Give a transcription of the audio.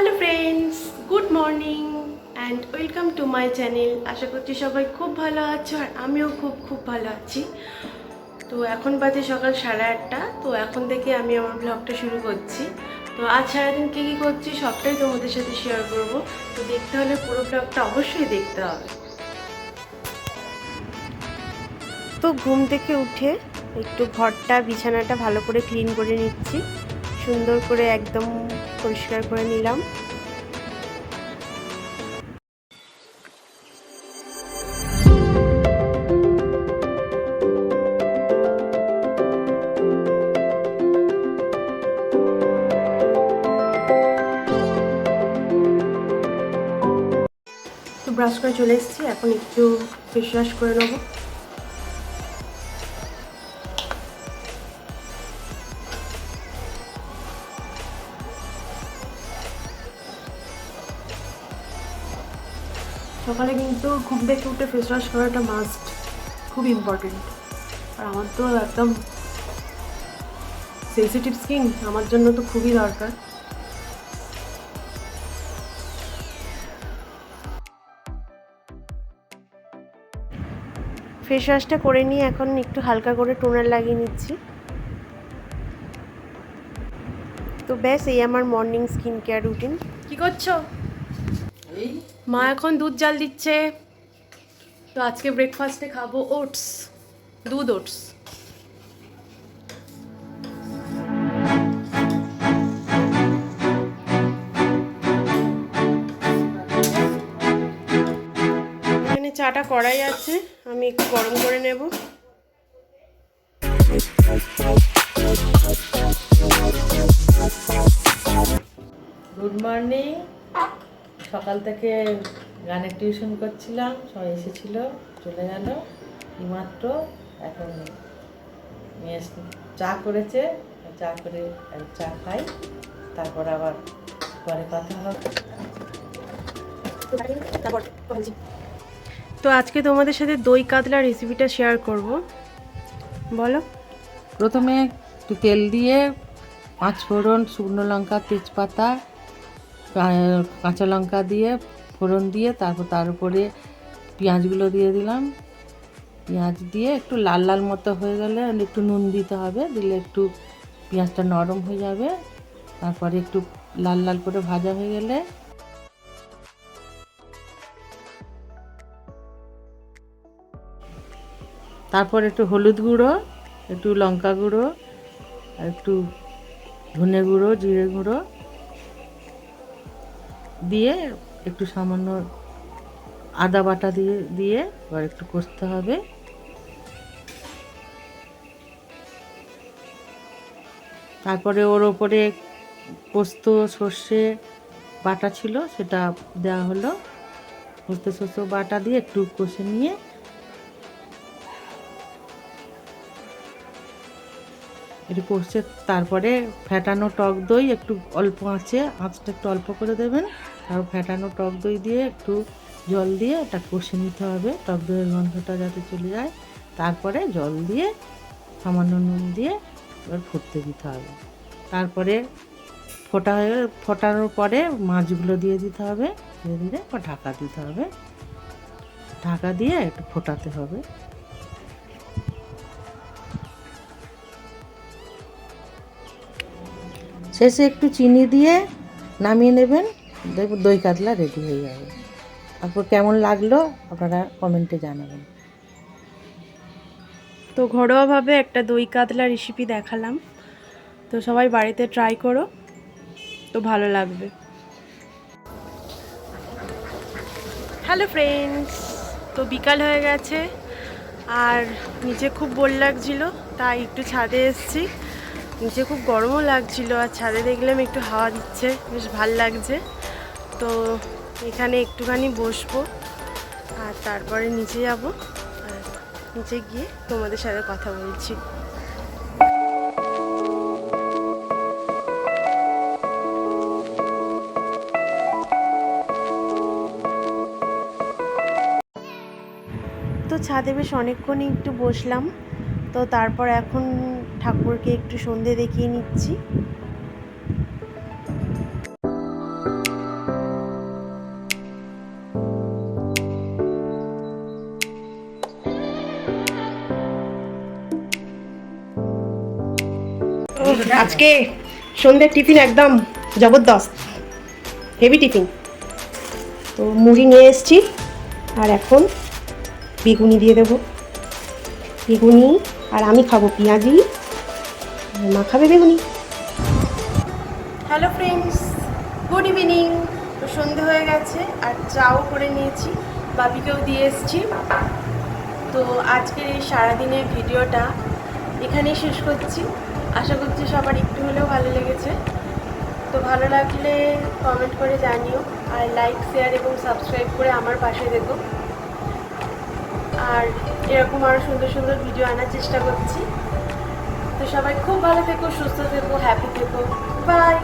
Hello friends, good morning and welcome to my channel. আশা করছি সবাই খুব ভালো আছো আর আমিও খুব ভালো আছি। তো এখন বাজে সকাল 8:30। তো এখন থেকে আমি আমার ব্লগটা শুরু করছি। তো আজ সারাদিন কী করছি সবটাই তোমাদের সাথে শেয়ার করব। তো দেখতে হলে পুরো ব্লগটা অবশ্যই দেখতে হবে। তো ঘুম থেকে উঠে একটু ঘরটা বিছানাটা ভালো করে ক্লিন করে নিচ্ছি, সুন্দর করে একদম পরিষ্কার করে নিলাম। তো ব্রাশ করে চলে এসেছি, এখন একটু ফেস ওয়াশ করে নেবো। সকালে কিন্তু ঘুম থেকে উঠে ফেস ওয়াশ করাটা মাস্ট, খুব ইম্পর্টেন্ট। আর আমার তো একদম সেন্সিটিভ স্কিন, আমার জন্য তো খুবই দরকার। ফেস ওয়াশটা করে নিয়ে এখন একটু হালকা করে টোনার লাগিয়ে নিচ্ছি। তো ব্যাস এই আমার মর্নিং স্কিন কেয়ার রুটিন। কি করছো? মা এখন দুধ জাল দিচ্ছে। তো আজকে ব্রেকফাস্টে খাবো ওটস, দুধ ওটস। এখানে চাটা কড়াই আছে, আমি একটু গরম করে নেব। Good morning. সকাল থেকে গানের টিউশন করছিলাম, সবাই এসেছিল, চলে গেল এইমাত্র। এখন মেয়ে চা করেছে, চা করে চা খাই, তারপর আবার পরে কথা হবে। তো আজকে তোমাদের সাথে দই কাতলা রেসিপিটা শেয়ার করব। বলো। প্রথমে একটু তেল দিয়ে 5 ফোড়ন, শুকনো লঙ্কা, তেজপাতা, কাঁচা লঙ্কা দিয়ে ফোড়ন দিয়ে তারপর তার উপরে পেঁয়াজগুলো দিয়ে দিলাম। পেঁয়াজ দিয়ে একটু লাল লাল মতো হয়ে গেলে একটু নুন দিতে হবে, দিলে একটু পেঁয়াজটা নরম হয়ে যাবে। তারপরে একটু লাল লাল করে ভাজা হয়ে গেলে তারপর একটু হলুদ গুঁড়ো, একটু লঙ্কা গুঁড়ো, আর একটু ধনে গুঁড়ো, জিরে গুঁড়ো দিয়ে একটু সামান্য আদা বাটা দিয়ে এবার একটু কষতে হবে। তারপরে ওর ওপরে পোস্ত সর্ষে বাটা ছিল সেটা দেওয়া হলো। পোস্ত সর্ষে বাটা দিয়ে একটু কষে নিয়ে একটু কষে তারপরে ফ্যাটানো টক দই একটু অল্প আঁচটা একটু অল্প করে দেবেন। তারপর ফ্যাটানো টক দই দিয়ে একটু জল দিয়ে এটা কষে নিতে হবে, টক দইয়ের গন্ধটা যাতে চলে যায়। তারপরে জল দিয়ে সামান্য নুন দিয়ে এবার ফুটতে দিতে হবে। তারপরে ফোটানোর পরে মাছগুলো দিয়ে দিতে হবে, ধীরে ঢাকা দিতে হবে, ঢাকা দিয়ে একটু ফোটাতে হবে। শেষে একটু চিনি দিয়ে নামিয়ে নেবেন, দেখবেন দই কাতলা রেডি হয়ে যাবে। তারপর কেমন লাগলো আপনারা কমেন্টে জানাবেন। তো ঘরোয়াভাবে একটা দই কাতলা রেসিপি দেখালাম, তো সবাই বাড়িতে ট্রাই করো, তো ভালো লাগবে। হ্যালো ফ্রেন্ডস, তো বিকাল হয়ে গেছে আর নিচে খুব বোর লাগছিল, তাই একটু ছাদে এসেছি। নিচে খুব গরমও লাগছিল আর ছাদে দেখলাম একটু হাওয়া দিচ্ছে, বেশ ভাল লাগছে। তো এখানে একটুখানি বসবো আর তারপরে নিচে যাব, আর নিচে গিয়ে তোমাদের সাথে কথা বলছি। তো ছাদে বেশ অনেকক্ষণই একটু বসলাম, তো তারপর এখন ঠাকুরকে একটু সন্ধে দেখিয়ে নিচ্ছি। আজকে সন্ধ্যের টিফিন একদম জবরদস্ত, হেভি টিফিন। তো মুড়ি নিয়ে এসেছি, আর এখন বেগুনি দিয়ে দেবো, বেগুনি। আর আমি খাবো পেঁয়াজি, মা খাবে বেগুনি। Hello friends, good evening. তো সন্ধে হয়ে গেছে আর চাও করে নিয়েছি, বাবিকেও দিয়ে এসেছি। তো আজকের এই সারাদিনের ভিডিওটা এখানেই শেষ করছি। আশা করছি সবার একটু হলেও ভালো লেগেছে। তো ভালো লাগলে কমেন্ট করে জানিও, আর লাইক, শেয়ার এবং সাবস্ক্রাইব করে আমার পাশে দেখো। আর এরকম আরও সুন্দর সুন্দর ভিডিও আনার চেষ্টা করছি। তো সবাই খুব ভালো থেকো, সুস্থ থেকো, হ্যাপি থেকো। বাই।